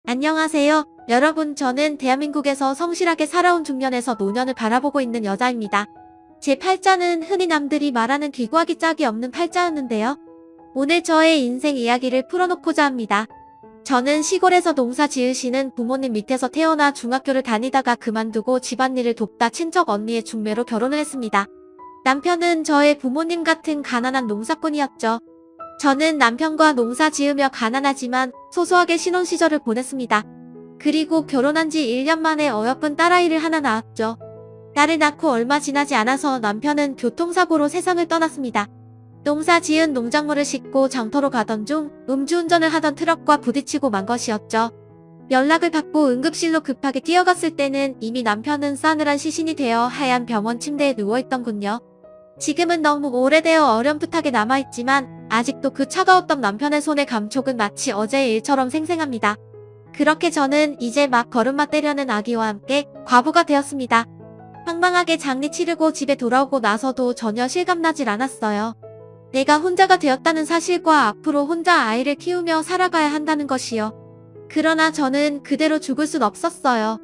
안녕하세요. 여러분, 저는 대한민국에서 성실하게 살아온 중년에서 노년을 바라보고 있는 여자입니다. 제 팔자는 흔히 남들이 말하는 귀구하기 짝이 없는 팔자였는데요. 오늘 저의 인생 이야기를 풀어놓고자 합니다. 저는 시골에서 농사 지으시는 부모님 밑에서 태어나 중학교를 다니다가 그만두고 집안일을 돕다 친척 언니의 중매로 결혼을 했습니다. 남편은 저의 부모님 같은 가난한 농사꾼이었죠. 저는 남편과 농사 지으며 가난하지만 소소하게 신혼 시절을 보냈습니다. 그리고 결혼한 지 1년 만에 어여쁜 딸아이를 하나 낳았죠. 딸을 낳고 얼마 지나지 않아서 남편은 교통사고로 세상을 떠났습니다. 농사 지은 농작물을 싣고 장터로 가던 중 음주운전을 하던 트럭과 부딪히고 만 것이었죠. 연락을 받고 응급실로 급하게 뛰어갔을 때는 이미 남편은 싸늘한 시신이 되어 하얀 병원 침대에 누워있던군요. 지금은 너무 오래되어 어렴풋하게 남아있지만 아직도 그 차가웠던 남편의 손의 감촉은 마치 어제의 일처럼 생생합니다. 그렇게 저는 이제 막 걸음마 떼려는 아기와 함께 과부가 되었습니다. 황망하게 장례 치르고 집에 돌아오고 나서도 전혀 실감나질 않았어요. 내가 혼자가 되었다는 사실과 앞으로 혼자 아이를 키우며 살아가야 한다는 것이요. 그러나 저는 그대로 죽을 순 없었어요.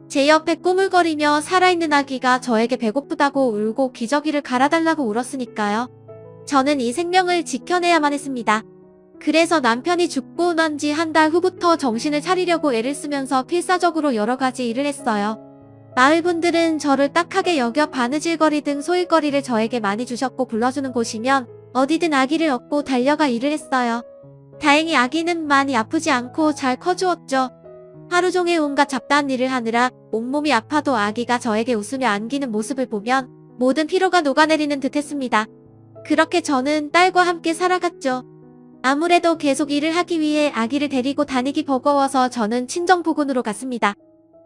제 옆에 꾸물거리며 살아있는 아기가 저에게 배고프다고 울고 기저귀를 갈아달라고 울었으니까요. 저는 이 생명을 지켜내야만 했습니다. 그래서 남편이 죽고 난 지 한 달 후부터 정신을 차리려고 애를 쓰면서 필사적으로 여러 가지 일을 했어요. 마을 분들은 저를 딱하게 여겨 바느질거리 등 소일거리를 저에게 많이 주셨고 불러주는 곳이면 어디든 아기를 업고 달려가 일을 했어요. 다행히 아기는 많이 아프지 않고 잘 커주었죠. 하루 종일 온갖 잡다한 일을 하느라 온몸이 아파도 아기가 저에게 웃으며 안기는 모습을 보면 모든 피로가 녹아내리는 듯 했습니다. 그렇게 저는 딸과 함께 살아갔죠. 아무래도 계속 일을 하기 위해 아기를 데리고 다니기 버거워서 저는 친정부근으로 갔습니다.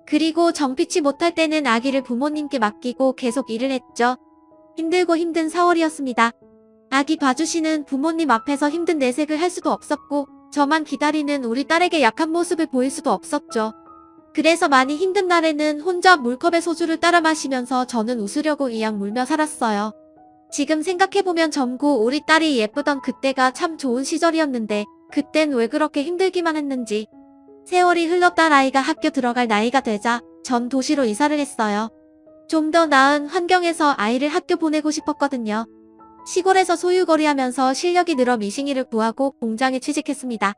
그리고 정피치 못할 때는 아기를 부모님께 맡기고 계속 일을 했죠. 힘들고 힘든 4월이었습니다. 아기 봐주시는 부모님 앞에서 힘든 내색을 할 수도 없었고 저만 기다리는 우리 딸에게 약한 모습을 보일 수도 없었죠. 그래서 많이 힘든 날에는 혼자 물컵에 소주를 따라 마시면서 저는 웃으려고 이악 물며 살았어요. 지금 생각해보면 젊고 우리 딸이 예쁘던 그때가 참 좋은 시절이었는데 그땐 왜 그렇게 힘들기만 했는지. 세월이 흘러 딸아이가 학교 들어갈 나이가 되자 전 도시로 이사를 했어요. 좀 더 나은 환경에서 아이를 학교 보내고 싶었거든요. 시골에서 소유거리하면서 실력이 늘어 미싱이를 구하고 공장에 취직했습니다.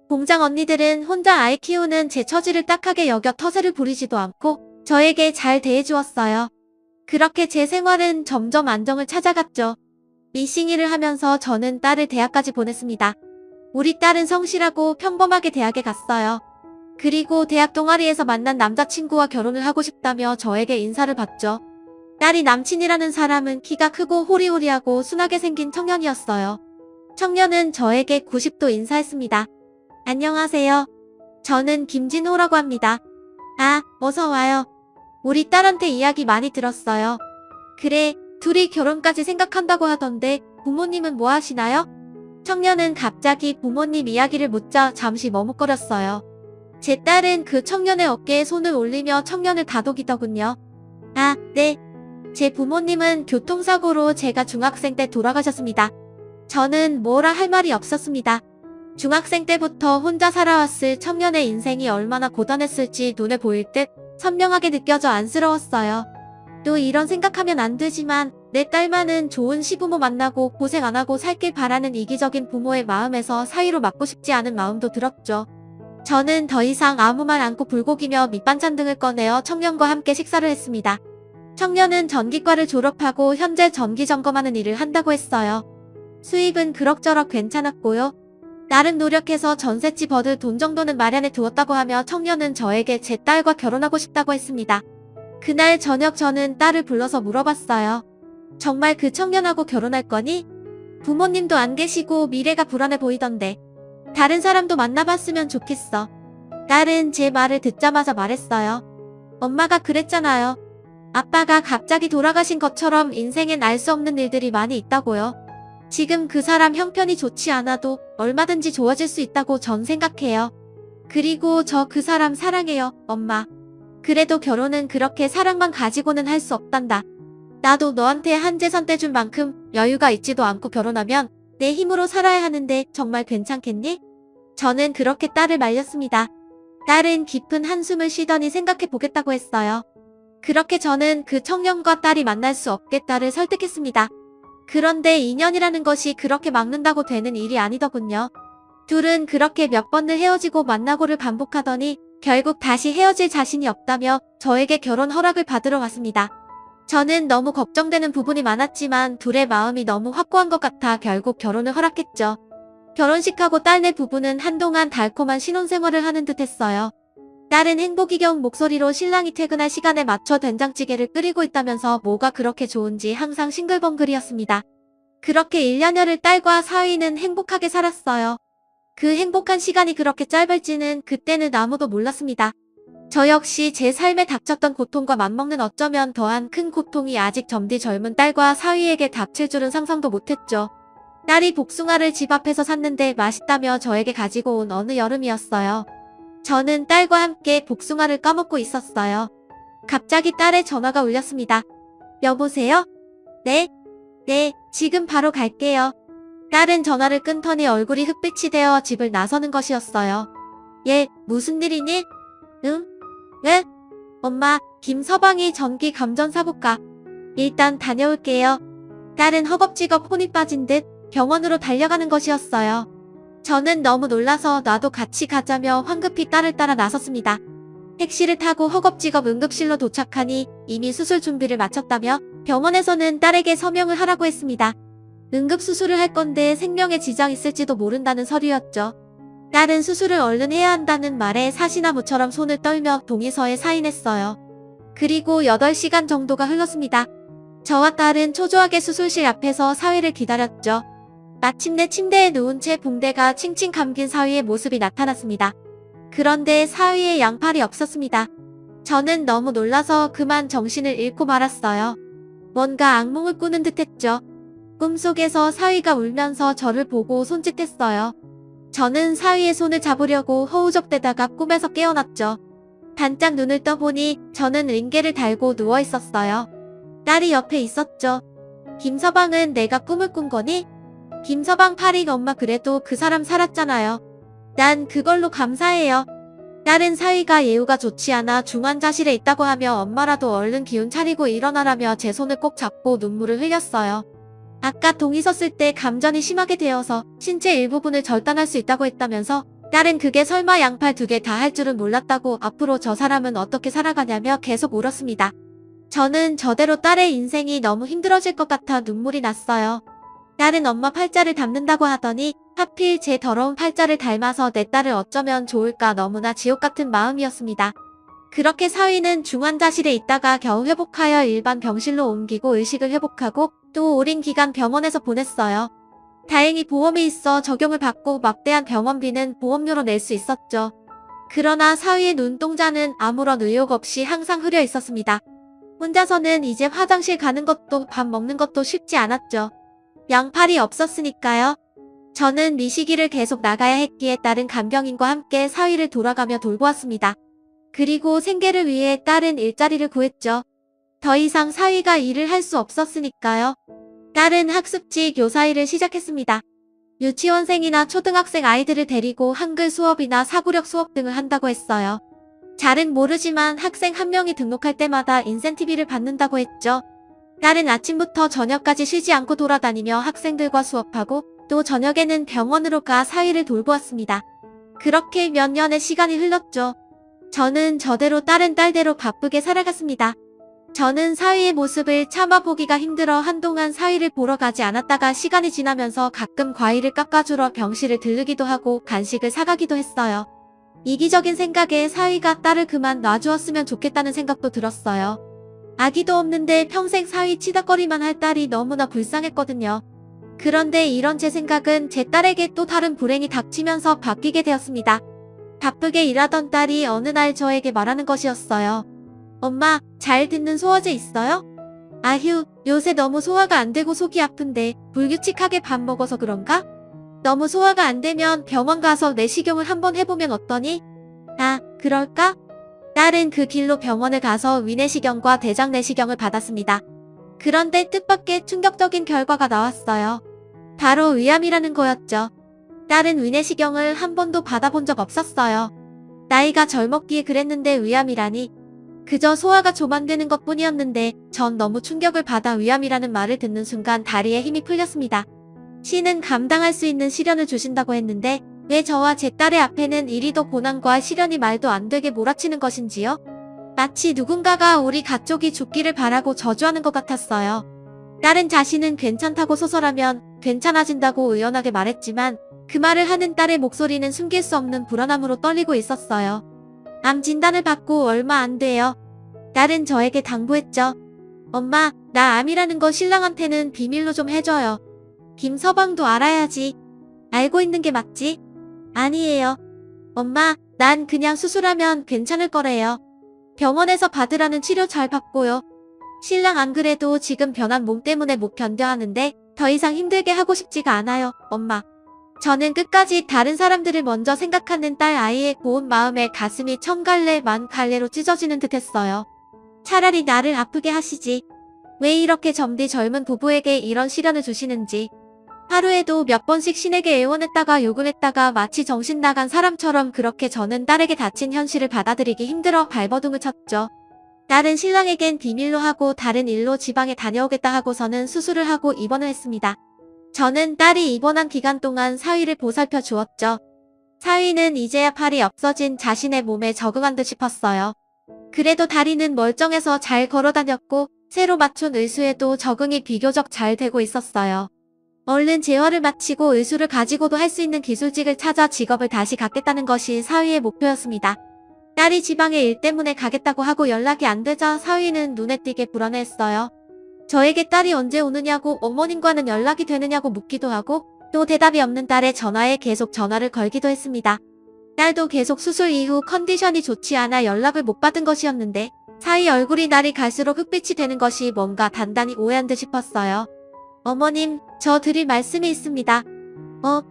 공장 언니들은 혼자 아이 키우는 제 처지를 딱하게 여겨 터세를 부리지도 않고 저에게 잘 대해주었어요. 그렇게 제 생활은 점점 안정을 찾아갔죠. 미싱이를 하면서 저는 딸을 대학까지 보냈습니다. 우리 딸은 성실하고 평범하게 대학에 갔어요. 그리고 대학 동아리에서 만난 남자친구와 결혼을 하고 싶다며 저에게 인사를 받죠. 딸이 남친이라는 사람은 키가 크고 호리호리하고 순하게 생긴 청년이었어요. 청년은 저에게 90도 인사했습니다. 안녕하세요. 저는 김진호라고 합니다. 아, 어서 와요. 우리 딸한테 이야기 많이 들었어요. 그래, 둘이 결혼까지 생각한다고 하던데 부모님은 뭐 하시나요? 청년은 갑자기 부모님 이야기를 묻자 잠시 머뭇거렸어요. 제 딸은 그 청년의 어깨에 손을 올리며 청년을 다독이더군요. 아, 네. 제 부모님은 교통사고로 제가 중학생 때 돌아가셨습니다. 저는 뭐라 할 말이 없었습니다. 중학생 때부터 혼자 살아왔을 청년의 인생이 얼마나 고단했을지 눈에 보일 듯 선명하게 느껴져 안쓰러웠어요. 또 이런 생각하면 안 되지만 내 딸만은 좋은 시부모 만나고 고생 안 하고 살길 바라는 이기적인 부모의 마음에서 사위로 맞고 싶지 않은 마음도 들었죠. 저는 더 이상 아무 말 않고 불고기며 밑반찬 등을 꺼내어 청년과 함께 식사를 했습니다. 청년은 전기과를 졸업하고 현재 전기 점검하는 일을 한다고 했어요. 수입은 그럭저럭 괜찮았고요. 나름 노력해서 전셋집 얻을 돈 정도는 마련해 두었다고 하며 청년은 저에게 제 딸과 결혼하고 싶다고 했습니다. 그날 저녁 저는 딸을 불러서 물어봤어요. 정말 그 청년하고 결혼할 거니? 부모님도 안 계시고 미래가 불안해 보이던데. 다른 사람도 만나봤으면 좋겠어. 딸은 제 말을 듣자마자 말했어요. 엄마가 그랬잖아요. 아빠가 갑자기 돌아가신 것처럼 인생엔 알 수 없는 일들이 많이 있다고요. 지금 그 사람 형편이 좋지 않아도 얼마든지 좋아질 수 있다고 전 생각해요. 그리고 저 그 사람 사랑해요, 엄마. 그래도 결혼은 그렇게 사랑만 가지고는 할 수 없단다. 나도 너한테 한 재산 떼준 만큼 여유가 있지도 않고 결혼하면 내 힘으로 살아야 하는데 정말 괜찮겠니? 저는 그렇게 딸을 말렸습니다. 딸은 깊은 한숨을 쉬더니 생각해 보겠다고 했어요. 그렇게 저는 그 청년과 딸이 만날 수 없겠다를 설득했습니다. 그런데 인연이라는 것이 그렇게 막는다고 되는 일이 아니더군요. 둘은 그렇게 몇 번을 헤어지고 만나고를 반복하더니 결국 다시 헤어질 자신이 없다며 저에게 결혼 허락을 받으러 왔습니다. 저는 너무 걱정되는 부분이 많았지만 둘의 마음이 너무 확고한 것 같아 결국 결혼을 허락했죠. 결혼식하고 딸네 부부는 한동안 달콤한 신혼생활을 하는 듯 했어요. 딸은 행복이 겨운 목소리로 신랑이 퇴근할 시간에 맞춰 된장찌개를 끓이고 있다면서 뭐가 그렇게 좋은지 항상 싱글벙글이었습니다. 그렇게 1년여를 딸과 사위는 행복하게 살았어요. 그 행복한 시간이 그렇게 짧을지는 그때는 아무도 몰랐습니다. 저 역시 제 삶에 닥쳤던 고통과 맞먹는 어쩌면 더한 큰 고통이 아직 젊디 젊은 딸과 사위에게 닥칠 줄은 상상도 못했죠. 딸이 복숭아를 집 앞에서 샀는데 맛있다며 저에게 가지고 온 어느 여름이었어요. 저는 딸과 함께 복숭아를 까먹고 있었어요. 갑자기 딸의 전화가 울렸습니다. 여보세요? 네? 네, 지금 바로 갈게요. 딸은 전화를 끊더니 얼굴이 흑빛이 되어 집을 나서는 것이었어요. 얘, 무슨 일이니? 응? 왜? 엄마, 김서방이 전기 감전 사볼까? 일단 다녀올게요. 딸은 허겁지겁 혼이 빠진 듯 병원으로 달려가는 것이었어요. 저는 너무 놀라서 나도 같이 가자며 황급히 딸을 따라 나섰습니다. 택시를 타고 허겁지겁 응급실로 도착하니 이미 수술 준비를 마쳤다며 병원에서는 딸에게 서명을 하라고 했습니다. 응급수술을 할 건데 생명에 지장 있을지도 모른다는 서류였죠. 딸은 수술을 얼른 해야 한다는 말에 사시나무처럼 손을 떨며 동의서에 사인했어요. 그리고 8시간 정도가 흘렀습니다. 저와 딸은 초조하게 수술실 앞에서 사위를 기다렸죠. 마침내 침대에 누운 채 붕대가 칭칭 감긴 사위의 모습이 나타났습니다. 그런데 사위의 양팔이 없었습니다. 저는 너무 놀라서 그만 정신을 잃고 말았어요. 뭔가 악몽을 꾸는 듯했죠. 꿈속에서 사위가 울면서 저를 보고 손짓했어요. 저는 사위의 손을 잡으려고 허우적대다가 꿈에서 깨어났죠. 반짝 눈을 떠보니 저는 링게를 달고 누워있었어요. 딸이 옆에 있었죠. 김서방은 내가 꿈을 꾼 거니? 김서방 파리 엄마 그래도 그 사람 살았잖아요. 난 그걸로 감사해요. 딸은 사위가 예후가 좋지 않아 중환자실에 있다고 하며 엄마라도 얼른 기운 차리고 일어나라며 제 손을 꼭 잡고 눈물을 흘렸어요. 아까 동의서 쓸 때 감전이 심하게 되어서 신체 일부분을 절단할 수 있다고 했다면서 딸은 그게 설마 양팔 2개 다 할 줄은 몰랐다고 앞으로 저 사람은 어떻게 살아가냐며 계속 울었습니다. 저는 저대로 딸의 인생이 너무 힘들어질 것 같아 눈물이 났어요. 딸은 엄마 팔자를 닮는다고 하더니 하필 제 더러운 팔자를 닮아서 내 딸을 어쩌면 좋을까 너무나 지옥 같은 마음이었습니다. 그렇게 사위는 중환자실에 있다가 겨우 회복하여 일반 병실로 옮기고 의식을 회복하고 또 오랜 기간 병원에서 보냈어요. 다행히 보험이 있어 적용을 받고 막대한 병원비는 보험료로 낼 수 있었죠. 그러나 사위의 눈동자는 아무런 의욕 없이 항상 흐려 있었습니다. 혼자서는 이제 화장실 가는 것도 밥 먹는 것도 쉽지 않았죠. 양팔이 없었으니까요. 저는 미시기를 계속 나가야 했기에 딸은 간병인과 함께 사위를 돌아가며 돌보았습니다. 그리고 생계를 위해 딸은 일자리를 구했죠. 더 이상 사위가 일을 할 수 없었으니까요. 딸은 학습지 교사 일을 시작했습니다. 유치원생이나 초등학생 아이들을 데리고 한글 수업이나 사고력 수업 등을 한다고 했어요. 잘은 모르지만 학생 한 명이 등록할 때마다 인센티비를 받는다고 했죠. 딸은 아침부터 저녁까지 쉬지 않고 돌아다니며 학생들과 수업하고 또 저녁에는 병원으로 가 사위를 돌보았습니다. 그렇게 몇 년의 시간이 흘렀죠. 저는 저대로 딸은 딸대로 바쁘게 살아갔습니다. 저는 사위의 모습을 참아보기가 힘들어 한동안 사위를 보러 가지 않았다가 시간이 지나면서 가끔 과일을 깎아주러 병실을 들르기도 하고 간식을 사가기도 했어요. 이기적인 생각에 사위가 딸을 그만 놔주었으면 좋겠다는 생각도 들었어요. 아기도 없는데 평생 사위 치닥거리만 할 딸이 너무나 불쌍했거든요. 그런데 이런 제 생각은 제 딸에게 또 다른 불행이 닥치면서 바뀌게 되었습니다. 바쁘게 일하던 딸이 어느 날 저에게 말하는 것이었어요. 엄마, 잘 듣는 소화제 있어요? 아휴, 요새 너무 소화가 안 되고 속이 아픈데 불규칙하게 밥 먹어서 그런가? 너무 소화가 안 되면 병원 가서 내시경을 한번 해보면 어떠니? 아, 그럴까? 딸은 그 길로 병원을 가서 위내시경과 대장 내시경을 받았습니다. 그런데 뜻밖의 충격적인 결과가 나왔어요. 바로 위암이라는 거였죠. 딸은 위내시경을 한 번도 받아본 적 없었어요. 나이가 젊었기에 그랬는데 위암이라니. 그저 소화가 좀 안 되는 것뿐이었는데 전 너무 충격을 받아 위암이라는 말을 듣는 순간 다리에 힘이 풀렸습니다. 신은 감당할 수 있는 시련을 주신다고 했는데 왜 저와 제 딸의 앞에는 이리도 고난과 시련이 말도 안 되게 몰아치는 것인지요? 마치 누군가가 우리 가족이 죽기를 바라고 저주하는 것 같았어요. 딸은 자신은 괜찮다고 소설하면 괜찮아진다고 의연하게 말했지만 그 말을 하는 딸의 목소리는 숨길 수 없는 불안함으로 떨리고 있었어요. 암 진단을 받고 얼마 안 돼요. 딸은 저에게 당부했죠. 엄마, 나 암이라는 거 신랑한테는 비밀로 좀 해줘요. 김서방도 알아야지. 알고 있는 게 맞지? 아니에요. 엄마, 난 그냥 수술하면 괜찮을 거래요. 병원에서 받으라는 치료 잘 받고요. 신랑 안 그래도 지금 변한 몸 때문에 못 견뎌 하는데 더 이상 힘들게 하고 싶지가 않아요, 엄마. 저는 끝까지 다른 사람들을 먼저 생각하는 딸 아이의 고운 마음에 가슴이 천 갈래 만 갈래로 찢어지는 듯 했어요. 차라리 나를 아프게 하시지. 왜 이렇게 점디 젊은 부부에게 이런 시련을 주시는지. 하루에도 몇 번씩 신에게 애원했다가 욕을 했다가 마치 정신 나간 사람처럼 그렇게 저는 딸에게 닥친 현실을 받아들이기 힘들어 발버둥을 쳤죠. 딸은 신랑에겐 비밀로 하고 다른 일로 지방에 다녀오겠다 하고서는 수술을 하고 입원을 했습니다. 저는 딸이 입원한 기간 동안 사위를 보살펴 주었죠. 사위는 이제야 팔이 없어진 자신의 몸에 적응한 듯 싶었어요. 그래도 다리는 멀쩡해서 잘 걸어다녔고 새로 맞춘 의수에도 적응이 비교적 잘 되고 있었어요. 얼른 재활을 마치고 의수를 가지고도 할 수 있는 기술직을 찾아 직업을 다시 갖겠다는 것이 사위의 목표였습니다. 딸이 지방에 일 때문에 가겠다고 하고 연락이 안 되자 사위는 눈에 띄게 불안해했어요. 저에게 딸이 언제 오느냐고 어머님과는 연락이 되느냐고 묻기도 하고 또 대답이 없는 딸의 전화에 계속 전화를 걸기도 했습니다. 딸도 계속 수술 이후 컨디션이 좋지 않아 연락을 못 받은 것이었는데 사위 얼굴이 날이 갈수록 흑빛이 되는 것이 뭔가 단단히 오해한 듯 싶었어요. 어머님, 저 드릴 말씀이 있습니다.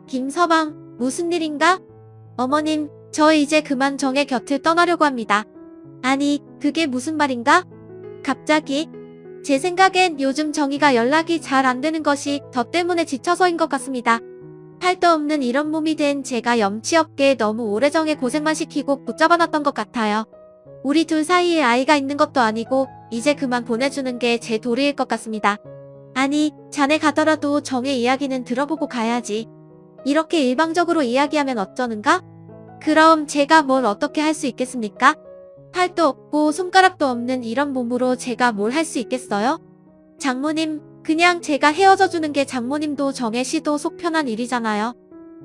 김서방, 무슨 일인가? 어머님, 저 이제 그만 정의 곁을 떠나려고 합니다. 아니, 그게 무슨 말인가? 갑자기? 제 생각엔 요즘 정의가 연락이 잘 안 되는 것이 저 때문에 지쳐서인 것 같습니다. 팔도 없는 이런 몸이 된 제가 염치 없게 너무 오래 정에 고생만 시키고 붙잡아놨던 것 같아요. 우리 둘 사이에 아이가 있는 것도 아니고 이제 그만 보내주는 게 제 도리일 것 같습니다. 아니, 자네 가더라도 정의 이야기는 들어보고 가야지. 이렇게 일방적으로 이야기하면 어쩌는가? 그럼 제가 뭘 어떻게 할 수 있겠습니까? 팔도 없고 손가락도 없는 이런 몸으로 제가 뭘 할 수 있겠어요? 장모님, 그냥 제가 헤어져 주는 게 장모님도 정혜 씨도 속 편한 일이잖아요.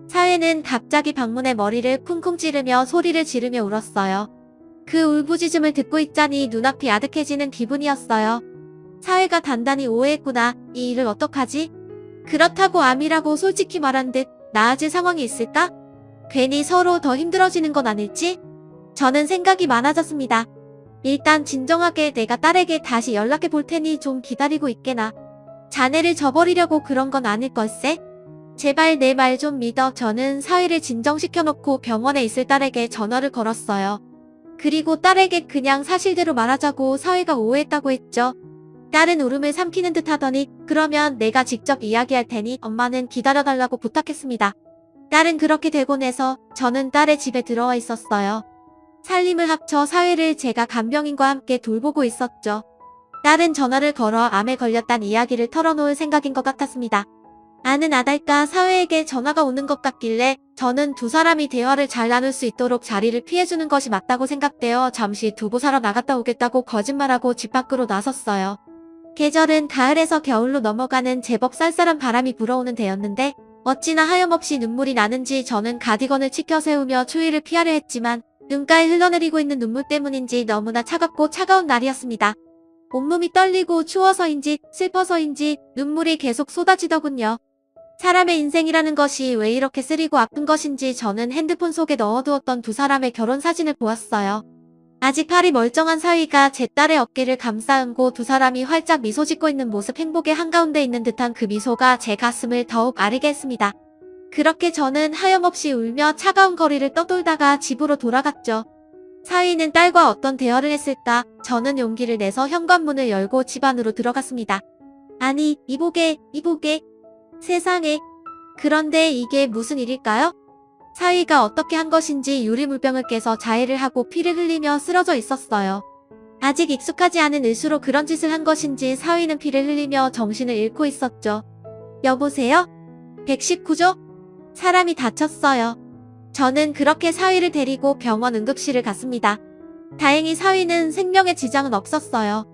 사회는 갑자기 방문의 머리를 쿵쿵 찌르며 소리를 지르며 울었어요. 그 울부짖음을 듣고 있자니 눈앞이 아득해지는 기분이었어요. 사회가 단단히 오해했구나. 이 일을 어떡하지? 그렇다고 암이라고 솔직히 말한 듯 나아질 상황이 있을까? 괜히 서로 더 힘들어지는 건 아닐지? 저는 생각이 많아졌습니다. 일단 진정하게 내가 딸에게 다시 연락해 볼 테니 좀 기다리고 있게나. 자네를 저버리려고 그런 건 아닐 걸세? 제발 내 말 좀 믿어. 저는 사위를 진정시켜놓고 병원에 있을 딸에게 전화를 걸었어요. 그리고 딸에게 그냥 사실대로 말하자고 사위가 오해했다고 했죠. 딸은 울음을 삼키는 듯 하더니 그러면 내가 직접 이야기할 테니 엄마는 기다려달라고 부탁했습니다. 딸은 그렇게 되고 나서 저는 딸의 집에 들어와 있었어요. 살림을 합쳐 사회를 제가 간병인과 함께 돌보고 있었죠. 딸은 전화를 걸어 암에 걸렸단 이야기를 털어놓을 생각인 것 같았습니다. 아는 아달까 사회에게 전화가 오는 것 같길래 저는 두 사람이 대화를 잘 나눌 수 있도록 자리를 피해주는 것이 맞다고 생각되어 잠시 두부 사러 나갔다 오겠다고 거짓말하고 집 밖으로 나섰어요. 계절은 가을에서 겨울로 넘어가는 제법 쌀쌀한 바람이 불어오는 때였는데 어찌나 하염없이 눈물이 나는지 저는 가디건을 치켜 세우며 추위를 피하려 했지만 눈가에 흘러내리고 있는 눈물 때문인지 너무나 차갑고 차가운 날이었습니다. 온몸이 떨리고 추워서인지 슬퍼서인지 눈물이 계속 쏟아지더군요. 사람의 인생이라는 것이 왜 이렇게 쓰리고 아픈 것인지 저는 핸드폰 속에 넣어두었던 두 사람의 결혼 사진을 보았어요. 아직 팔이 멀쩡한 사위가 제 딸의 어깨를 감싸 안고 두 사람이 활짝 미소 짓고 있는 모습, 행복의 한가운데 있는 듯한 그 미소가 제 가슴을 더욱 아리게 했습니다. 그렇게 저는 하염없이 울며 차가운 거리를 떠돌다가 집으로 돌아갔죠. 사위는 딸과 어떤 대화를 했을까? 저는 용기를 내서 현관문을 열고 집 안으로 들어갔습니다. 아니, 이보게. 세상에. 그런데 이게 무슨 일일까요? 사위가 어떻게 한 것인지 유리물병을 깨서 자해를 하고 피를 흘리며 쓰러져 있었어요. 아직 익숙하지 않은 의수로 그런 짓을 한 것인지 사위는 피를 흘리며 정신을 잃고 있었죠. 여보세요? 119죠? 사람이 다쳤어요. 저는 그렇게 사위를 데리고 병원 응급실을 갔습니다. 다행히 사위는 생명에 지장은 없었어요.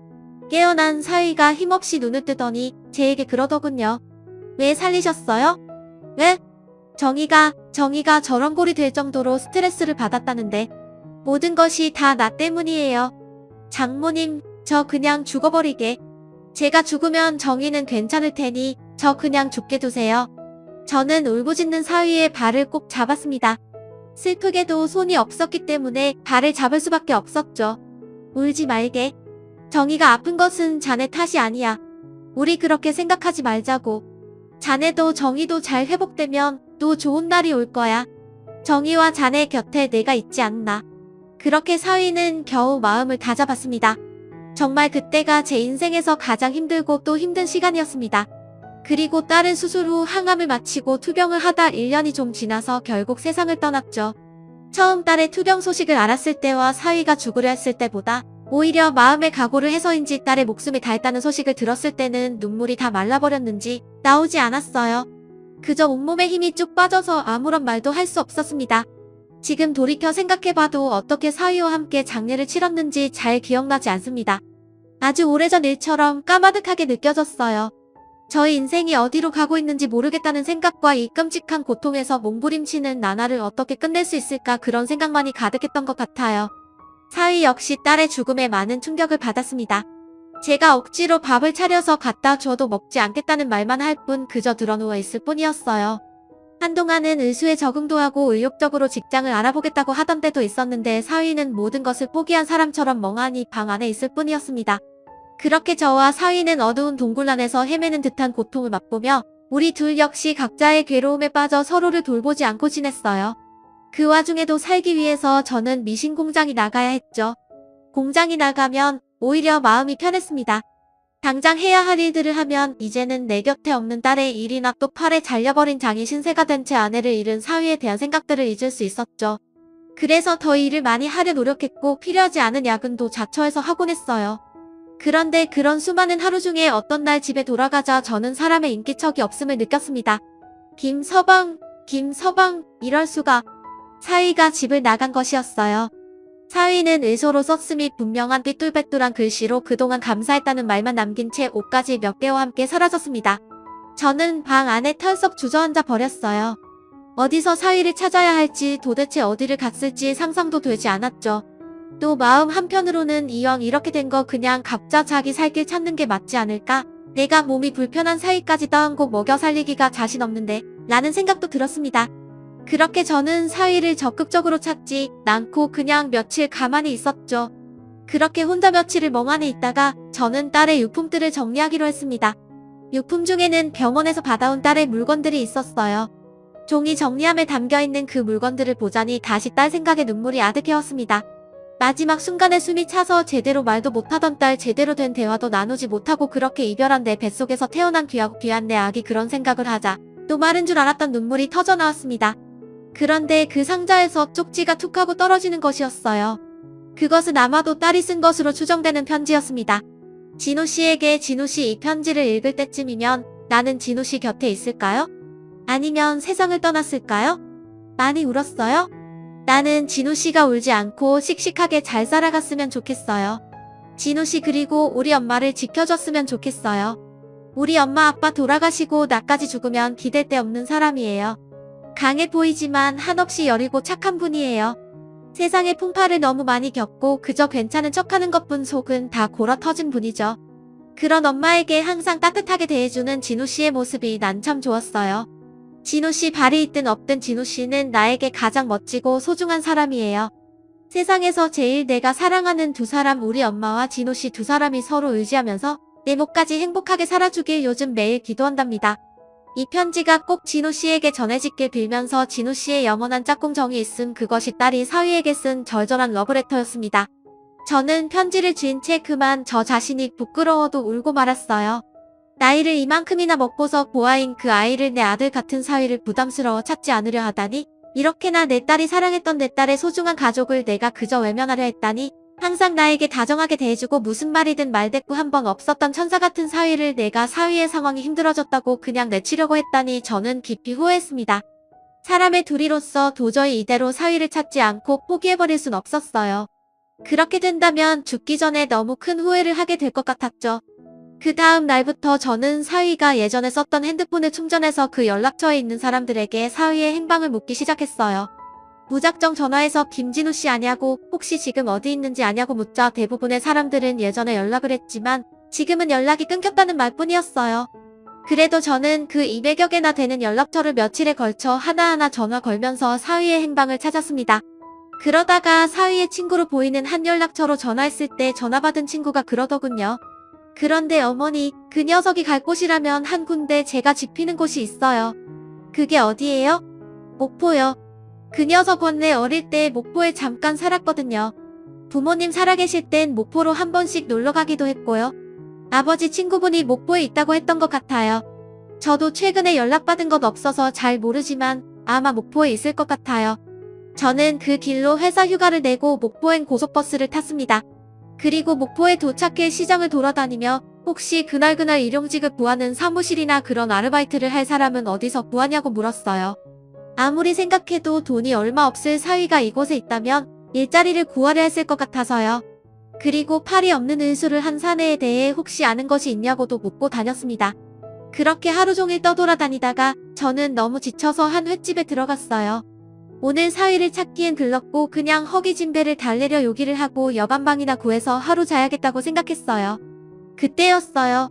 깨어난 사위가 힘없이 눈을 뜨더니 제에게 그러더군요. 왜 살리셨어요? 왜? 정의가 저런 꼴이 될 정도로 스트레스를 받았다는데 모든 것이 다 나 때문이에요. 장모님, 저 그냥 죽어버리게. 제가 죽으면 정의는 괜찮을 테니 저 그냥 죽게 두세요. 저는 울부짖는 사위의 발을 꼭 잡았습니다. 슬프게도 손이 없었기 때문에 발을 잡을 수밖에 없었죠. 울지 말게. 정의가 아픈 것은 자네 탓이 아니야. 우리 그렇게 생각하지 말자고. 자네도 정의도 잘 회복되면 또 좋은 날이 올 거야. 정의와 자네 곁에 내가 있지 않나. 그렇게 사위는 겨우 마음을 다잡았습니다. 정말 그때가 제 인생에서 가장 힘들고 또 힘든 시간이었습니다. 그리고 딸은 수술 후 항암을 마치고 투병을 하다 1년이 좀 지나서 결국 세상을 떠났죠. 처음 딸의 투병 소식을 알았을 때와 사위가 죽으려 했을 때보다 오히려 마음의 각오를 해서인지 딸의 목숨이 다했다는 소식을 들었을 때는 눈물이 다 말라버렸는지 나오지 않았어요. 그저 온몸에 힘이 쭉 빠져서 아무런 말도 할 수 없었습니다. 지금 돌이켜 생각해봐도 어떻게 사위와 함께 장례를 치렀는지 잘 기억나지 않습니다. 아주 오래전 일처럼 까마득하게 느껴졌어요. 저의 인생이 어디로 가고 있는지 모르겠다는 생각과 이 끔찍한 고통에서 몸부림치는 나날을 어떻게 끝낼 수 있을까 그런 생각만이 가득했던 것 같아요. 사위 역시 딸의 죽음에 많은 충격을 받았습니다. 제가 억지로 밥을 차려서 갖다 줘도 먹지 않겠다는 말만 할 뿐 그저 드러누워 있을 뿐이었어요. 한동안은 의수에 적응도 하고 의욕적으로 직장을 알아보겠다고 하던 때도 있었는데 사위는 모든 것을 포기한 사람처럼 멍하니 방 안에 있을 뿐이었습니다. 그렇게 저와 사위는 어두운 동굴 안에서 헤매는 듯한 고통을 맛보며 우리 둘 역시 각자의 괴로움에 빠져 서로를 돌보지 않고 지냈어요. 그 와중에도 살기 위해서 저는 미신 공장이 나가야 했죠. 공장이 나가면 오히려 마음이 편했습니다. 당장 해야 할 일들을 하면 이제는 내 곁에 없는 딸의 일이나 또 팔에 잘려버린 장이 신세가 된 채 아내를 잃은 사위에 대한 생각들을 잊을 수 있었죠. 그래서 더 일을 많이 하려 노력했고 필요하지 않은 야근도 자처해서 하곤 했어요. 그런데 그런 수많은 하루 중에 어떤 날 집에 돌아가자 저는 사람의 인기척이 없음을 느꼈습니다. 김서방, 이럴 수가. 사위가 집을 나간 것이었어요. 사위는 의소로 썼음이 분명한 삐뚤빼뚤한 글씨로 그동안 감사했다는 말만 남긴 채 옷까지 몇 개와 함께 사라졌습니다. 저는 방 안에 털썩 주저앉아 버렸어요. 어디서 사위를 찾아야 할지 도대체 어디를 갔을지 상상도 되지 않았죠. 또 마음 한편으로는 이왕 이렇게 된 거 그냥 각자 자기 살 길 찾는 게 맞지 않을까? 내가 몸이 불편한 사위까지 떠안고 먹여 살리기가 자신 없는데 라는 생각도 들었습니다. 그렇게 저는 사위를 적극적으로 찾지 않고 그냥 며칠 가만히 있었죠. 그렇게 혼자 며칠을 멍하니 있다가 저는 딸의 유품들을 정리하기로 했습니다. 유품 중에는 병원에서 받아온 딸의 물건들이 있었어요. 종이 정리함에 담겨있는 그 물건들을 보자니 다시 딸 생각에 눈물이 아득해왔습니다. 마지막 순간에 숨이 차서 제대로 말도 못하던 딸 제대로 된 대화도 나누지 못하고 그렇게 이별한 내 뱃속에서 태어난 귀하고 귀한 내 아기 그런 생각을 하자 또 마른 줄 알았던 눈물이 터져나왔습니다. 그런데 그 상자에서 쪽지가 툭 하고 떨어지는 것이었어요. 그것은 아마도 딸이 쓴 것으로 추정되는 편지였습니다. 진우씨에게 진우씨 이 편지를 읽을 때쯤이면 나는 진우씨 곁에 있을까요? 아니면 세상을 떠났을까요? 많이 울었어요? 나는 진우씨가 울지 않고 씩씩하게 잘 살아갔으면 좋겠어요. 진우씨 그리고 우리 엄마를 지켜줬으면 좋겠어요. 우리 엄마 아빠 돌아가시고 나까지 죽으면 기댈 데 없는 사람이에요. 강해 보이지만 한없이 여리고 착한 분이에요. 세상의 풍파를 너무 많이 겪고 그저 괜찮은 척하는 것뿐 속은 다 골아터진 분이죠. 그런 엄마에게 항상 따뜻하게 대해주는 진우씨의 모습이 난 참 좋았어요. 진우씨 발이 있든 없든 진우씨는 나에게 가장 멋지고 소중한 사람이에요. 세상에서 제일 내가 사랑하는 두 사람 우리 엄마와 진우씨 두 사람이 서로 의지하면서 내 목까지 행복하게 살아주길 요즘 매일 기도한답니다. 이 편지가 꼭 진우씨에게 전해지길 빌면서 진우씨의 영원한 짝꿍 정이 있음 그것이 딸이 사위에게 쓴 절절한 러브레터였습니다. 저는 편지를 쥔 채 그만 저 자신이 부끄러워도 울고 말았어요. 나이를 이만큼이나 먹고서 고아인 그 아이를 내 아들 같은 사위를 부담스러워 찾지 않으려 하다니 이렇게나 내 딸이 사랑했던 내 딸의 소중한 가족을 내가 그저 외면하려 했다니 항상 나에게 다정하게 대해주고 무슨 말이든 말대꾸 한 번 없었던 천사 같은 사위를 내가 사위의 상황이 힘들어졌다고 그냥 내치려고 했다니 저는 깊이 후회했습니다. 사람의 둘이로서 도저히 이대로 사위를 찾지 않고 포기해버릴 순 없었어요. 그렇게 된다면 죽기 전에 너무 큰 후회를 하게 될 것 같았죠. 그 다음 날부터 저는 사위가 예전에 썼던 핸드폰을 충전해서 그 연락처에 있는 사람들에게 사위의 행방을 묻기 시작했어요. 무작정 전화해서 김진우 씨 아냐고, 혹시 지금 어디 있는지 아냐고 묻자 대부분의 사람들은 예전에 연락을 했지만 지금은 연락이 끊겼다는 말뿐이었어요. 그래도 저는 그 200여 개나 되는 연락처를 며칠에 걸쳐 하나하나 전화 걸면서 사위의 행방을 찾았습니다. 그러다가 사위의 친구로 보이는 한 연락처로 전화했을 때 전화 받은 친구가 그러더군요. 그런데 어머니, 그 녀석이 갈 곳이라면 한 군데 제가 짚히는 곳이 있어요. 그게 어디예요? 목포요. 그 녀석 원래 어릴 때 목포에 잠깐 살았거든요. 부모님 살아계실 땐 목포로 한 번씩 놀러 가기도 했고요. 아버지 친구분이 목포에 있다고 했던 것 같아요. 저도 최근에 연락받은 것 없어서 잘 모르지만 아마 목포에 있을 것 같아요. 저는 그 길로 회사 휴가를 내고 목포행 고속버스를 탔습니다. 그리고 목포에 도착해 시장을 돌아다니며 혹시 그날 일용직을 구하는 사무실이나 그런 아르바이트를 할 사람은 어디서 구하냐고 물었어요. 아무리 생각해도 돈이 얼마 없을 사위가 이곳에 있다면 일자리를 구하려 했을 것 같아서요. 그리고 팔이 없는 의수를 한 사내에 대해 혹시 아는 것이 있냐고도 묻고 다녔습니다. 그렇게 하루 종일 떠돌아다니다가 저는 너무 지쳐서 한 횟집에 들어갔어요. 오늘 사위를 찾기엔 글렀고 그냥 허기진배를 달래려 요기를 하고 여간방이나 구해서 하루 자야겠다고 생각했어요. 그때였어요.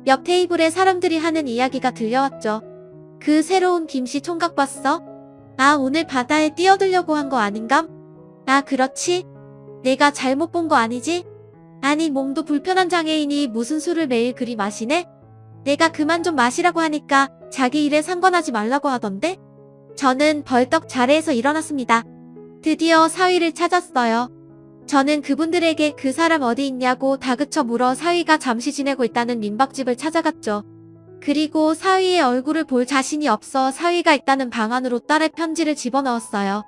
옆 테이블에 사람들이 하는 이야기가 들려왔죠. 그 새로운 김씨 총각 봤어? 아, 오늘 바다에 뛰어들려고 한 거 아닌감? 아, 그렇지? 내가 잘못 본 거 아니지? 아니, 몸도 불편한 장애인이 무슨 술을 매일 그리 마시네? 내가 그만 좀 마시라고 하니까 자기 일에 상관하지 말라고 하던데? 저는 벌떡 자리에서 일어났습니다. 드디어 사위를 찾았어요. 저는 그분들에게 그 사람 어디 있냐고 다그쳐 물어 사위가 잠시 지내고 있다는 민박집을 찾아갔죠. 그리고 사위의 얼굴을 볼 자신이 없어 사위가 있다는 방 안으로 딸의 편지를 집어넣었어요.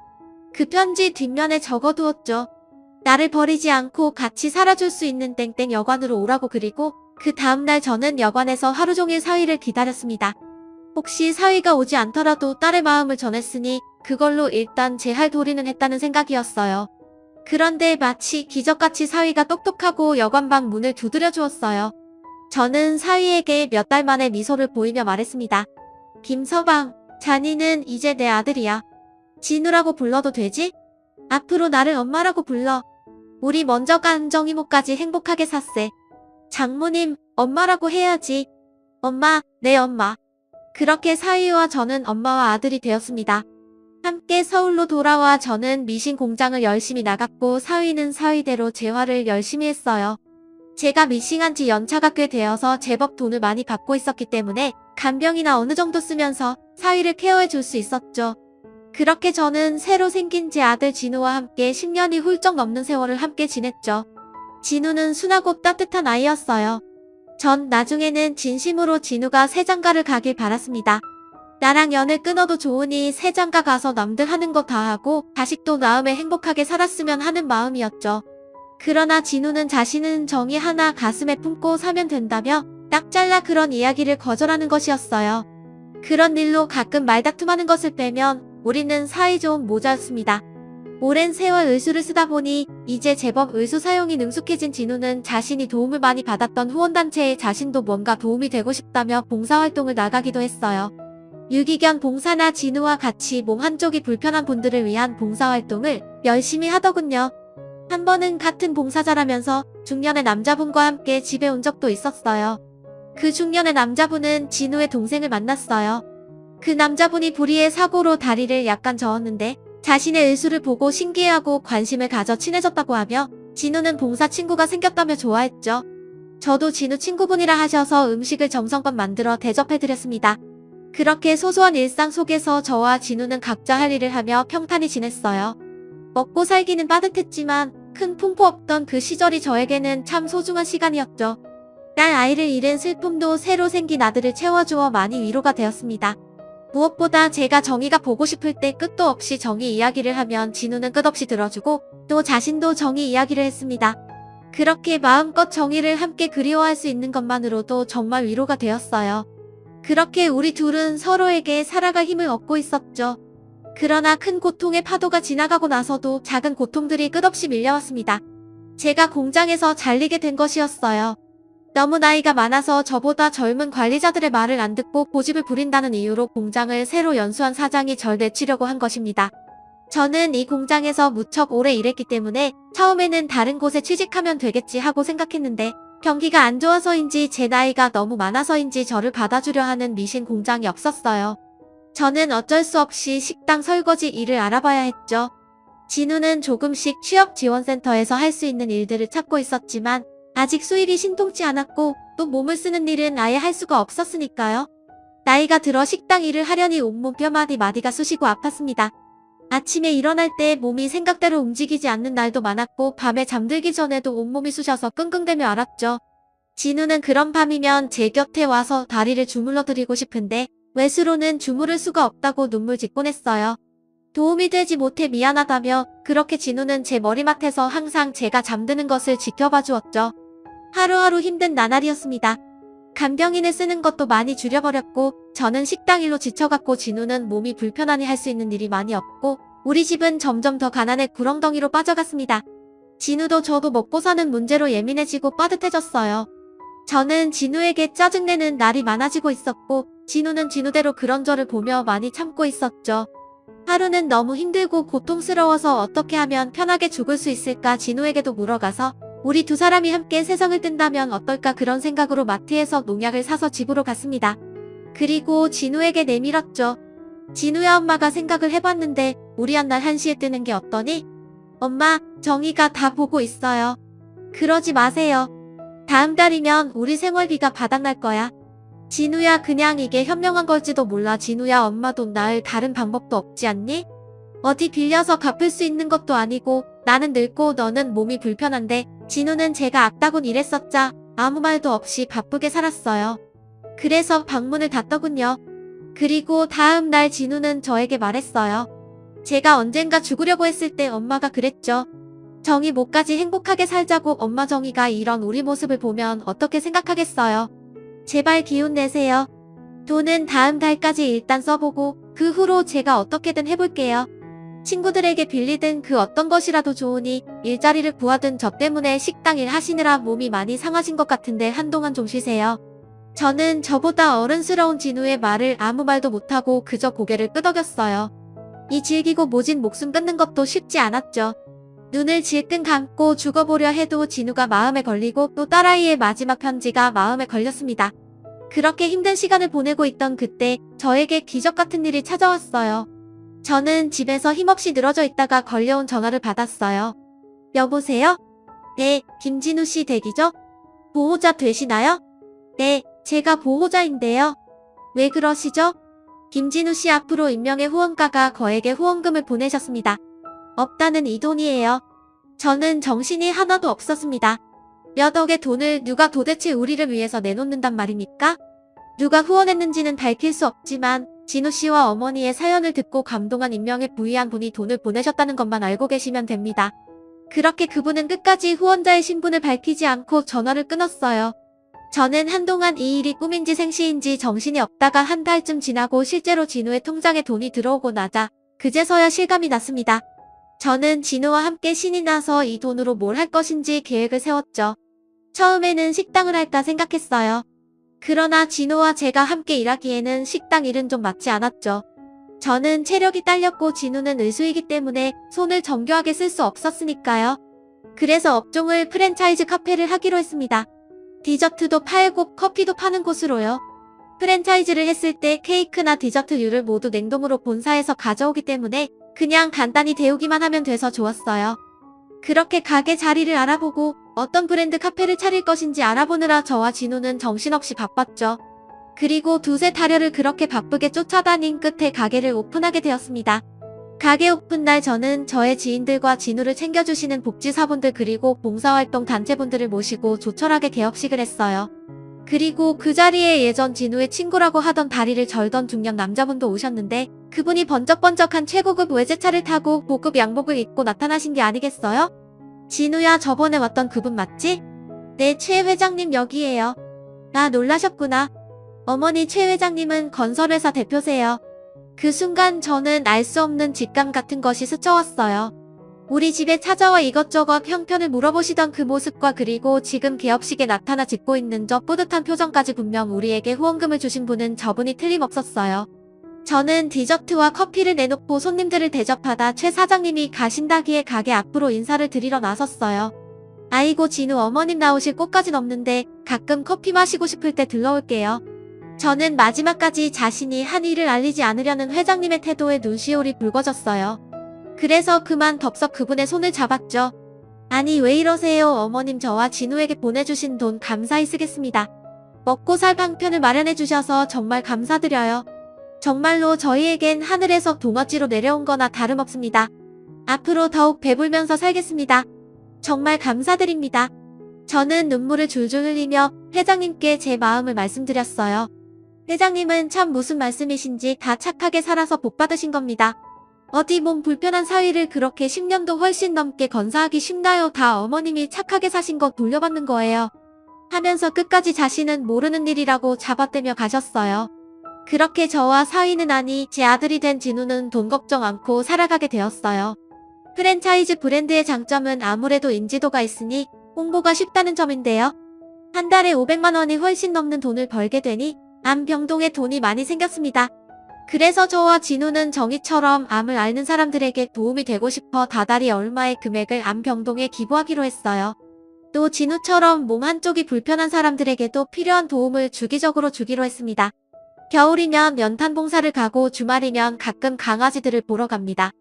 그 편지 뒷면에 적어두었죠. 나를 버리지 않고 같이 살아줄 수 있는 땡땡 여관으로 오라고. 그리고 그 다음날 저는 여관에서 하루 종일 사위를 기다렸습니다. 혹시 사위가 오지 않더라도 딸의 마음을 전했으니 그걸로 일단 제 할 도리는 했다는 생각이었어요. 그런데 마치 기적같이 사위가 똑똑하고 여관방 문을 두드려 주었어요. 저는 사위에게 몇 달 만에 미소를 보이며 말했습니다. 김서방, 자니는 이제 내 아들이야. 진우라고 불러도 되지? 앞으로 나를 엄마라고 불러. 우리 먼저 간 정이모까지 행복하게 샀세. 장모님, 엄마라고 해야지. 엄마, 내 엄마. 그렇게 사위와 저는 엄마와 아들이 되었습니다. 함께 서울로 돌아와 저는 미신 공장을 열심히 나갔고 사위는 사위대로 재활을 열심히 했어요. 제가 미싱한 지 연차가 꽤 되어서 제법 돈을 많이 받고 있었기 때문에 간병이나 어느 정도 쓰면서 사위를 케어해 줄 수 있었죠. 그렇게 저는 새로 생긴 제 아들 진우와 함께 10년이 훌쩍 넘는 세월을 함께 지냈죠. 진우는 순하고 따뜻한 아이였어요. 전 나중에는 진심으로 진우가 새장가를 가길 바랐습니다. 나랑 연을 끊어도 좋으니 새장가 가서 남들 하는 거 다 하고 자식도 낳음에 행복하게 살았으면 하는 마음이었죠. 그러나 진우는 자신은 정이 하나 가슴에 품고 사면 된다며 딱 잘라 그런 이야기를 거절하는 것이었어요. 그런 일로 가끔 말다툼하는 것을 빼면 우리는 사이좋은 모자였습니다. 오랜 세월 의수를 쓰다 보니 이제 제법 의수 사용이 능숙해진 진우는 자신이 도움을 많이 받았던 후원단체에 자신도 뭔가 도움이 되고 싶다며 봉사활동을 나가기도 했어요. 유기견 봉사나 진우와 같이 몸 한쪽이 불편한 분들을 위한 봉사활동을 열심히 하더군요. 한 번은 같은 봉사자라면서 중년의 남자분과 함께 집에 온 적도 있었어요. 그 중년의 남자분은 진우의 동생을 만났어요. 그 남자분이 불의의 사고로 다리를 약간 저었는데 자신의 의수를 보고 신기해하고 관심을 가져 친해졌다고 하며 진우는 봉사 친구가 생겼다며 좋아했죠. 저도 진우 친구분이라 하셔서 음식을 정성껏 만들어 대접해드렸습니다. 그렇게 소소한 일상 속에서 저와 진우는 각자 할 일을 하며 평탄히 지냈어요. 먹고 살기는 빠듯했지만 큰 풍포 없던 그 시절이 저에게는 참 소중한 시간이었죠. 딸 아이를 잃은 슬픔도 새로 생긴 아들을 채워주어 많이 위로가 되었습니다. 무엇보다 제가 정희가 보고 싶을 때 끝도 없이 정희 이야기를 하면 진우는 끝없이 들어주고 또 자신도 정희 이야기를 했습니다. 그렇게 마음껏 정희를 함께 그리워할 수 있는 것만으로도 정말 위로가 되었어요. 그렇게 우리 둘은 서로에게 살아갈 힘을 얻고 있었죠. 그러나 큰 고통의 파도가 지나가고 나서도 작은 고통들이 끝없이 밀려왔습니다. 제가 공장에서 잘리게 된 것이었어요. 너무 나이가 많아서 저보다 젊은 관리자들의 말을 안 듣고 고집을 부린다는 이유로 공장을 새로 연수한 사장이 절 내치려고 한 것입니다. 저는 이 공장에서 무척 오래 일했기 때문에 처음에는 다른 곳에 취직하면 되겠지 하고 생각했는데 경기가 안 좋아서인지 제 나이가 너무 많아서인지 저를 받아주려 하는 미신 공장이 없었어요. 저는 어쩔 수 없이 식당 설거지 일을 알아봐야 했죠. 진우는 조금씩 취업지원센터에서 할 수 있는 일들을 찾고 있었지만 아직 수입이 신통치 않았고 또 몸을 쓰는 일은 아예 할 수가 없었으니까요. 나이가 들어 식당 일을 하려니 온몸 뼈마디 마디가 쑤시고 아팠습니다. 아침에 일어날 때 몸이 생각대로 움직이지 않는 날도 많았고 밤에 잠들기 전에도 온몸이 쑤셔서 끙끙대며 앓았죠. 진우는 그런 밤이면 제 곁에 와서 다리를 주물러 드리고 싶은데 외수로는 주무를 수가 없다고 눈물 짓곤 했어요. 도움이 되지 못해 미안하다며 그렇게 진우는 제 머리맡에서 항상 제가 잠드는 것을 지켜봐 주었죠. 하루하루 힘든 나날이었습니다. 간병인을 쓰는 것도 많이 줄여버렸고 저는 식당 일로 지쳐갔고 진우는 몸이 불편하니 할 수 있는 일이 많이 없고 우리 집은 점점 더 가난의 구렁텅이로 빠져갔습니다. 진우도 저도 먹고 사는 문제로 예민해지고 빠듯해졌어요. 저는 진우에게 짜증내는 날이 많아지고 있었고 진우는 진우대로 그런 저를 보며 많이 참고 있었죠. 하루는 너무 힘들고 고통스러워서 어떻게 하면 편하게 죽을 수 있을까 진우에게도 물어가서 우리 두 사람이 함께 세상을 뜬다면 어떨까 그런 생각으로 마트에서 농약을 사서 집으로 갔습니다. 그리고 진우에게 내밀었죠. 진우야 엄마가 생각을 해봤는데 우리 한 날 1시에 뜨는 게 어떠니? 엄마, 정희가 다 보고 있어요. 그러지 마세요. 다음 달이면 우리 생활비가 바닥날 거야. 진우야 그냥 이게 현명한 걸지도 몰라. 진우야 엄마 돈 날 다른 방법도 없지 않니? 어디 빌려서 갚을 수 있는 것도 아니고 나는 늙고 너는 몸이 불편한데 진우는 제가 악다군 일했었자 아무 말도 없이 바쁘게 살았어요. 그래서 방문을 닫더군요. 그리고 다음 날 진우는 저에게 말했어요. 제가 언젠가 죽으려고 했을 때 엄마가 그랬죠. 정희 뭐까지 행복하게 살자고. 엄마 정희가 이런 우리 모습을 보면 어떻게 생각하겠어요. 제발 기운 내세요. 돈은 다음 달까지 일단 써보고 그 후로 제가 어떻게든 해볼게요. 친구들에게 빌리든 그 어떤 것이라도 좋으니 일자리를 구하든 저 때문에 식당 일 하시느라 몸이 많이 상하신 것 같은데 한동안 좀 쉬세요. 저는 저보다 어른스러운 진우의 말을 아무 말도 못하고 그저 고개를 끄덕였어요. 이 질기고 모진 목숨 끊는 것도 쉽지 않았죠. 눈을 질끈 감고 죽어보려 해도 진우가 마음에 걸리고 또 딸아이의 마지막 편지가 마음에 걸렸습니다. 그렇게 힘든 시간을 보내고 있던 그때 저에게 기적 같은 일이 찾아왔어요. 저는 집에서 힘없이 늘어져 있다가 걸려온 전화를 받았어요. 여보세요? 네, 김진우 씨 댁이죠? 보호자 되시나요? 네, 제가 보호자인데요. 왜 그러시죠? 김진우 씨 앞으로 익명의 후원가가 거액의 후원금을 보내셨습니다. 없다는 이 돈이에요. 저는 정신이 하나도 없었습니다. 몇 억의 돈을 누가 도대체 우리를 위해서 내놓는단 말입니까? 누가 후원했는지는 밝힐 수 없지만 진우 씨와 어머니의 사연을 듣고 감동한 익명에 부의한 분이 돈을 보내셨다는 것만 알고 계시면 됩니다. 그렇게 그분은 끝까지 후원자의 신분을 밝히지 않고 전화를 끊었어요. 저는 한동안 이 일이 꿈인지 생시인지 정신이 없다가 한 달쯤 지나고 실제로 진우의 통장에 돈이 들어오고 나자 그제서야 실감이 났습니다. 저는 진우와 함께 신이 나서 이 돈으로 뭘 할 것인지 계획을 세웠죠. 처음에는 식당을 할까 생각했어요. 그러나 진우와 제가 함께 일하기에는 식당 일은 좀 맞지 않았죠. 저는 체력이 딸렸고 진우는 의수이기 때문에 손을 정교하게 쓸 수 없었으니까요. 그래서 업종을 프랜차이즈 카페를 하기로 했습니다. 디저트도 팔고 커피도 파는 곳으로요. 프랜차이즈를 했을 때 케이크나 디저트류를 모두 냉동으로 본사에서 가져오기 때문에 그냥 간단히 데우기만 하면 돼서 좋았어요. 그렇게 가게 자리를 알아보고 어떤 브랜드 카페를 차릴 것인지 알아보느라 저와 진우는 정신없이 바빴죠. 그리고 두세 달여를 그렇게 바쁘게 쫓아다닌 끝에 가게를 오픈하게 되었습니다. 가게 오픈 날 저는 저의 지인들과 진우를 챙겨주시는 복지사분들 그리고 봉사활동 단체분들을 모시고 조촐하게 개업식을 했어요. 그리고 그 자리에 예전 진우의 친구라고 하던 다리를 절던 중년 남자분도 오셨는데 그분이 번쩍번쩍한 최고급 외제차를 타고 고급 양복을 입고 나타나신 게 아니겠어요? 진우야, 저번에 왔던 그분 맞지? 네, 최 회장님 여기에요. 아, 놀라셨구나. 어머니, 최 회장님은 건설회사 대표세요. 그 순간 저는 알 수 없는 직감 같은 것이 스쳐왔어요. 우리 집에 찾아와 이것저것 형편을 물어보시던 그 모습과 그리고 지금 개업식에 나타나 짓고 있는 저 뿌듯한 표정까지 분명 우리에게 후원금을 주신 분은 저분이 틀림없었어요. 저는 디저트와 커피를 내놓고 손님들을 대접하다 최 사장님이 가신다기에 가게 앞으로 인사를 드리러 나섰어요. 아이고, 진우 어머님 나오실 곳까진 없는데 가끔 커피 마시고 싶을 때 들러올게요. 저는 마지막까지 자신이 한 일을 알리지 않으려는 회장님의 태도에 눈시울이 붉어졌어요. 그래서 그만 덥석 그분의 손을 잡았죠. 아니, 왜 이러세요? 어머님, 저와 진우에게 보내주신 돈 감사히 쓰겠습니다. 먹고 살 방편을 마련해 주셔서 정말 감사드려요. 정말로 저희에겐 하늘에서 동어지로 내려온 거나 다름없습니다. 앞으로 더욱 배불면서 살겠습니다. 정말 감사드립니다. 저는 눈물을 줄줄 흘리며 회장님께 제 마음을 말씀드렸어요. 회장님은 참 무슨 말씀이신지 다 착하게 살아서 복 받으신 겁니다. 어디 몸 불편한 사위를 그렇게 10년도 훨씬 넘게 건사하기 쉽나요? 다 어머님이 착하게 사신 거 돌려받는 거예요. 하면서 끝까지 자신은 모르는 일이라고 잡아떼며 가셨어요. 그렇게 저와 사위는 아니 제 아들이 된 진우는 돈 걱정 않고 살아가게 되었어요. 프랜차이즈 브랜드의 장점은 아무래도 인지도가 있으니 홍보가 쉽다는 점인데요. 한 달에 500만 원이 훨씬 넘는 돈을 벌게 되니 암병동에 돈이 많이 생겼습니다. 그래서 저와 진우는 정희처럼 암을 앓는 사람들에게 도움이 되고 싶어 다달이 얼마의 금액을 암병동에 기부하기로 했어요. 또 진우처럼 몸 한쪽이 불편한 사람들에게도 필요한 도움을 주기적으로 주기로 했습니다. 겨울이면 연탄 봉사를 가고 주말이면 가끔 강아지들을 보러 갑니다.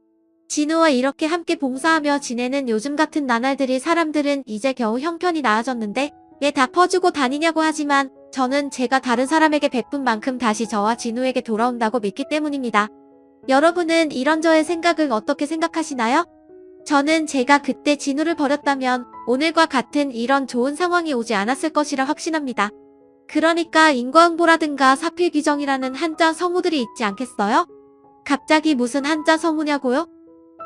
진우와 이렇게 함께 봉사하며 지내는 요즘 같은 나날들이 사람들은 이제 겨우 형편이 나아졌는데 왜 다 퍼주고 다니냐고 하지만 저는 제가 다른 사람에게 베푼 만큼 다시 저와 진우에게 돌아온다고 믿기 때문입니다. 여러분은 이런 저의 생각을 어떻게 생각하시나요? 저는 제가 그때 진우를 버렸다면 오늘과 같은 이런 좋은 상황이 오지 않았을 것이라 확신합니다. 그러니까 인과응보라든가 사필귀정이라는 한자 성우들이 있지 않겠어요? 갑자기 무슨 한자 성우냐고요?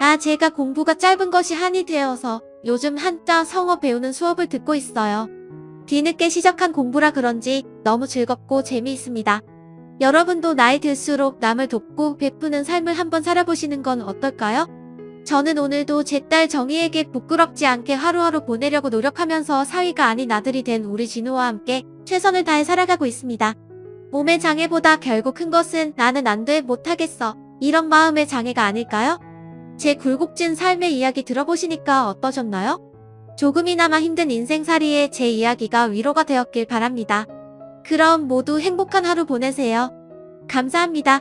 아, 제가 공부가 짧은 것이 한이 되어서 요즘 한자 성어 배우는 수업을 듣고 있어요. 뒤늦게 시작한 공부라 그런지 너무 즐겁고 재미있습니다. 여러분도 나이 들수록 남을 돕고 베푸는 삶을 한번 살아보시는 건 어떨까요? 저는 오늘도 제 딸 정희에게 부끄럽지 않게 하루하루 보내려고 노력하면서 사위가 아닌 아들이 된 우리 진우와 함께 최선을 다해 살아가고 있습니다. 몸의 장애보다 결국 큰 것은 나는 안 돼, 못하겠어, 이런 마음의 장애가 아닐까요? 제 굴곡진 삶의 이야기 들어보시니까 어떠셨나요? 조금이나마 힘든 인생살이에 제 이야기가 위로가 되었길 바랍니다. 그럼 모두 행복한 하루 보내세요. 감사합니다.